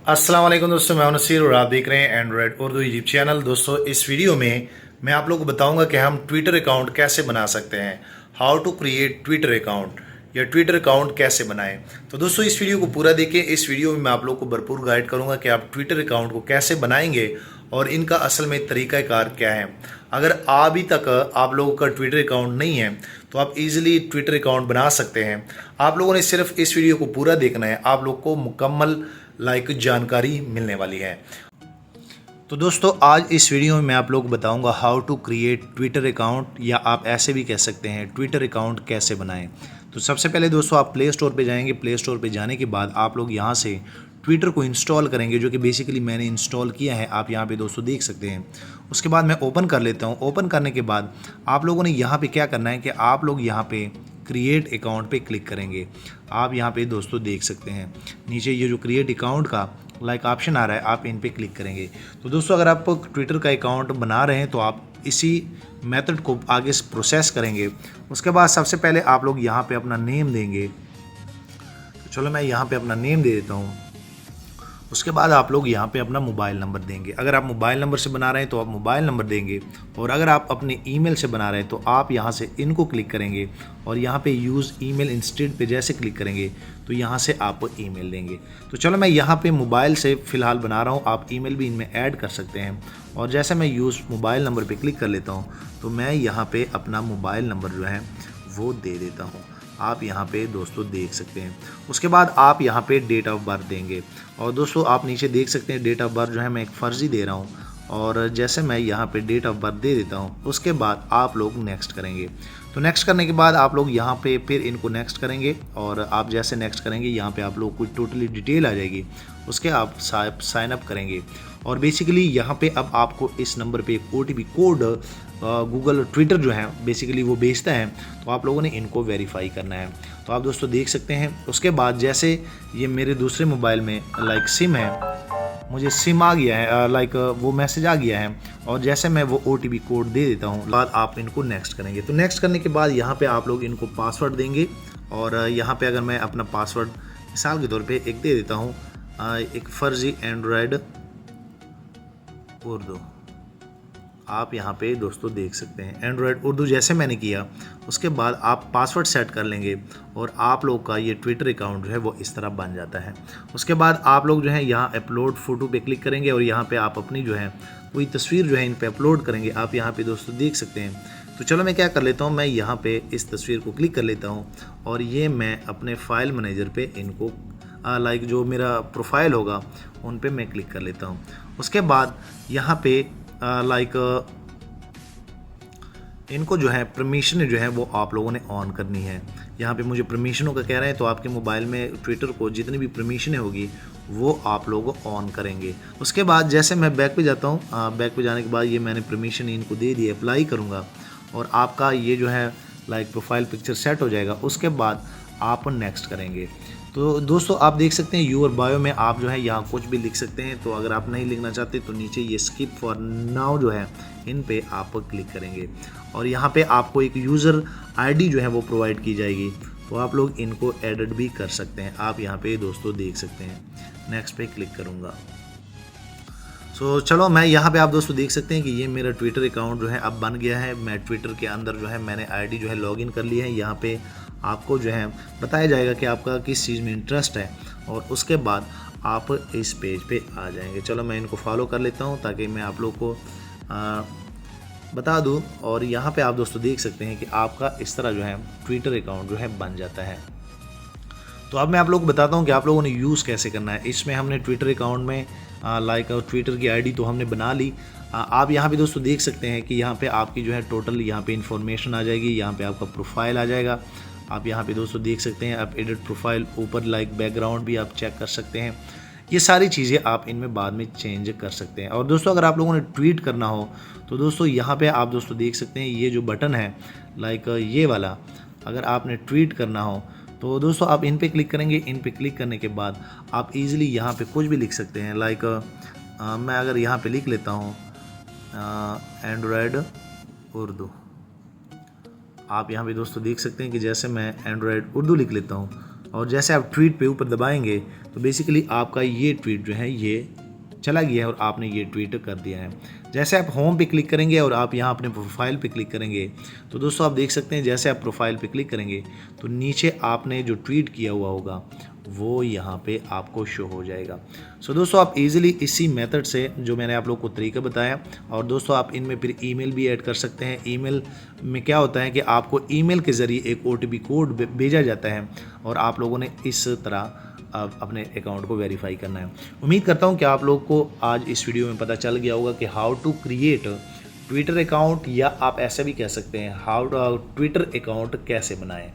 अस्सलाम वालेकुम दोस्तों, मैं हूं नसीर और आप देख रहे हैं एंड्रॉयड उर्दू यूट्यूब चैनल। दोस्तों, इस वीडियो में मैं आप लोगों को बताऊंगा कि हम ट्विटर अकाउंट कैसे बना सकते हैं। How to create Twitter account या ट्विटर अकाउंट कैसे बनाएं। तो दोस्तों, इस वीडियो को पूरा देखें। इस वीडियो में मैं आप लोगों को भरपूर गाइड करूंगा कि आप ट्विटर अकाउंट को कैसे बनाएंगे और इनका असल में तरीक़ाकार क्या है। अगर अभी तक आप लोगों का ट्विटर अकाउंट नहीं है तो आप इजीली ट्विटर अकाउंट बना सकते हैं। आप लोगों ने सिर्फ इस वीडियो को पूरा देखना है, आप लोग को मुकम्मल जानकारी मिलने वाली है। तो दोस्तों, आज इस वीडियो में मैं आप लोग बताऊंगा how to create Twitter account, या आप ऐसे भी कह सकते हैं ट्विटर अकाउंट कैसे बनाएं। तो सबसे पहले दोस्तों, आप प्ले स्टोर पे जाएंगे। प्ले स्टोर पे जाने के बाद आप लोग यहां से ट्विटर को इंस्टॉल करेंगे, जो कि बेसिकली मैंने इंस्टॉल किया है। आप यहां पे दोस्तों देख सकते हैं। उसके बाद मैं ओपन कर लेता हूं। ओपन करने के बाद आप लोगों ने यहां पे क्या करना है कि आप लोग यहां पे क्रिएट अकाउंट पे क्लिक करेंगे। आप यहाँ पे दोस्तों देख सकते हैं नीचे ये जो क्रिएट अकाउंट का ऑप्शन आ रहा है, आप इन पे क्लिक करेंगे। तो दोस्तों, अगर आप ट्विटर का अकाउंट बना रहे हैं तो आप इसी मेथड को आगे प्रोसेस करेंगे। उसके बाद सबसे पहले आप लोग यहाँ पे अपना नेम देंगे। तो चलो मैं यहाँ पे अपना नेम दे देता हूँ। उसके बाद आप लोग यहाँ पे अपना मोबाइल नंबर देंगे। अगर आप मोबाइल नंबर से बना रहे हैं तो आप मोबाइल नंबर देंगे, और अगर आप अपने ईमेल से बना रहे हैं तो आप यहाँ से इनको क्लिक करेंगे और यहाँ पे यूज़ ईमेल इंस्टेड पे जैसे क्लिक करेंगे तो यहाँ से आप ईमेल देंगे। तो चलो मैं यहाँ पे मोबाइल से फ़िलहाल बना रहा हूँ, आप ईमेल भी इनमें ऐड कर सकते हैं। और जैसे मैं यूज़ मोबाइल नंबर पर क्लिक कर लेता हूँ तो मैं यहाँ पर अपना मोबाइल नंबर जो है वो दे देता हूँ। आप यहाँ पे दोस्तों देख सकते हैं। उसके बाद आप यहाँ पे डेट ऑफ बर्थ देंगे, और दोस्तों आप नीचे देख सकते हैं डेट ऑफ बर्थ जो है मैं एक फ़र्ज़ी दे रहा हूँ। और जैसे मैं यहाँ पे डेट ऑफ बर्थ दे देता हूँ, उसके बाद आप लोग नेक्स्ट करेंगे। तो नेक्स्ट करने के बाद आप लोग यहाँ पे फिर इनको नेक्स्ट करेंगे, और आप जैसे नेक्स्ट करेंगे यहाँ पे आप लोग को टोटली डिटेल आ जाएगी। उसके आप साइन अप करेंगे, और बेसिकली यहाँ पे अब आपको इस नंबर पे एक OTP कोड गूगल ट्विटर जो है बेसिकली वो भेजता है। तो आप लोगों ने इनको वेरीफाई करना है। तो आप दोस्तों देख सकते हैं। उसके बाद जैसे ये मेरे दूसरे मोबाइल में सिम है, मुझे सिम आ गया है, वो मैसेज आ गया है, और जैसे मैं वो OTP कोड दे देता हूँ, बाद आप इनको नेक्स्ट करेंगे। तो नेक्स्ट करने के बाद यहाँ पे आप लोग इनको पासवर्ड देंगे, और यहाँ पे अगर मैं अपना पासवर्ड मिसाल के तौर पे एक दे देता हूँ, एक फ़र्ज़ी एंड्रॉयड उर्दू। आप यहाँ पे दोस्तों देख सकते हैं एंड्रॉयड उर्दू जैसे मैंने किया। उसके बाद आप पासवर्ड सेट कर लेंगे, और आप लोग का ये ट्विटर अकाउंट जो है वो इस तरह बन जाता है। उसके बाद आप लोग जो है यहाँ अपलोड फ़ोटो पे क्लिक करेंगे, और यहाँ पे आप अपनी जो है कोई तस्वीर जो है इन पे अपलोड करेंगे। आप यहाँ पे दोस्तों देख सकते हैं। तो चलो मैं क्या कर लेता हूँ, मैं यहाँ पे इस तस्वीर को क्लिक कर लेता हूँ, और ये मैं अपने फ़ाइल मैनेजर पे इनको जो मेरा प्रोफाइल होगा उन पे मैं क्लिक कर लेता हूँ। उसके बाद यहाँ पे इनको जो है परमिशन जो है वो आप लोगों ने ऑन करनी है। यहाँ पे मुझे परमिशनों का कह रहे हैं, तो आपके मोबाइल में ट्विटर को जितनी भी परमिशनें होगी वो आप लोग ऑन करेंगे। उसके बाद जैसे मैं बैक पे जाता हूँ, बैक पे जाने के बाद ये मैंने परमिशन इनको दे दी, अप्लाई करूँगा, और आपका ये जो है प्रोफाइल पिक्चर सेट हो जाएगा। उसके बाद आप नेक्स्ट करेंगे। तो दोस्तों आप देख सकते हैं यूर बायो में आप जो है यहाँ कुछ भी लिख सकते हैं। तो अगर आप नहीं लिखना चाहते तो नीचे ये स्किप फॉर नाउ जो है इन पे आप क्लिक करेंगे, और यहाँ पे आपको एक यूज़र आईडी जो है वो प्रोवाइड की जाएगी। तो आप लोग इनको एडिट भी कर सकते हैं। आप यहाँ पे दोस्तों देख सकते हैं। नेक्स्ट पे क्लिक करूँगा। सो चलो मैं यहाँ पे आप दोस्तों देख सकते हैं कि ये मेरा ट्विटर अकाउंट जो है अब बन गया है। मैं ट्विटर के अंदर जो है मैंने आईडी जो है लॉगिन कर ली है। यहाँ पे आपको जो है बताया जाएगा कि आपका किस चीज़ में इंटरेस्ट है, और उसके बाद आप इस पेज पे आ जाएंगे। चलो मैं इनको फॉलो कर लेता हूँ ताकि मैं आप लोग को बता दूँ। और यहाँ पे आप दोस्तों देख सकते हैं कि आपका इस तरह जो है ट्विटर अकाउंट जो है बन जाता है। तो अब मैं आप लोगों को बताता हूँ कि आप लोगों ने यूज़ कैसे करना है। इसमें हमने ट्विटर अकाउंट में ट्विटर की आईडी तो हमने बना ली। आप यहाँ पे दोस्तों देख सकते हैं कि यहाँ पे आपकी जो है टोटल यहाँ पे इंफॉर्मेशन आ जाएगी। यहाँ पे आपका प्रोफाइल आ जाएगा। आप यहाँ पे दोस्तों देख सकते हैं, आप एडिट प्रोफाइल, ऊपर बैकग्राउंड भी आप चेक कर सकते हैं। ये सारी चीज़ें आप इनमें बाद में चेंज कर सकते हैं। और दोस्तों अगर आप लोगों ने ट्वीट करना हो तो दोस्तों यहाँ पे आप दोस्तों देख सकते हैं ये जो बटन है ये वाला, अगर आपने ट्वीट करना हो तो दोस्तों आप इन पे क्लिक करेंगे। इन पे क्लिक करने के बाद आप इजीली यहाँ पे कुछ भी लिख सकते हैं। मैं अगर यहाँ पे लिख लेता हूँ एंड्रॉयड उर्दू। आप यहाँ पे दोस्तों देख सकते हैं कि जैसे मैं एंड्रॉयड उर्दू लिख लेता हूँ और जैसे आप ट्वीट पे ऊपर दबाएंगे तो बेसिकली आपका ये ट्वीट जो है ये चला गया है और आपने ये ट्वीट कर दिया है। जैसे आप होम पे क्लिक करेंगे और आप यहाँ अपने प्रोफाइल पे क्लिक करेंगे तो दोस्तों आप देख सकते हैं जैसे आप प्रोफाइल पे क्लिक करेंगे तो नीचे आपने जो ट्वीट किया हुआ होगा वो यहाँ पे आपको शो हो जाएगा। सो दोस्तों आप इजीली इसी मेथड से जो मैंने आप लोग को तरीका बताया, और दोस्तों आप इनमें फिर ईमेल भी ऐड कर सकते हैं। ईमेल में क्या होता है कि आपको ईमेल के ज़रिए एक OTP कोड भेजा जाता है और आप लोगों ने इस तरह अपने अकाउंट को वेरीफाई करना है। उम्मीद करता हूँ कि आप लोग को आज इस वीडियो में पता चल गया होगा कि how to create Twitter account, या आप ऐसा भी कह सकते हैं हाउ टू ट्विटर अकाउंट कैसे बनाएं।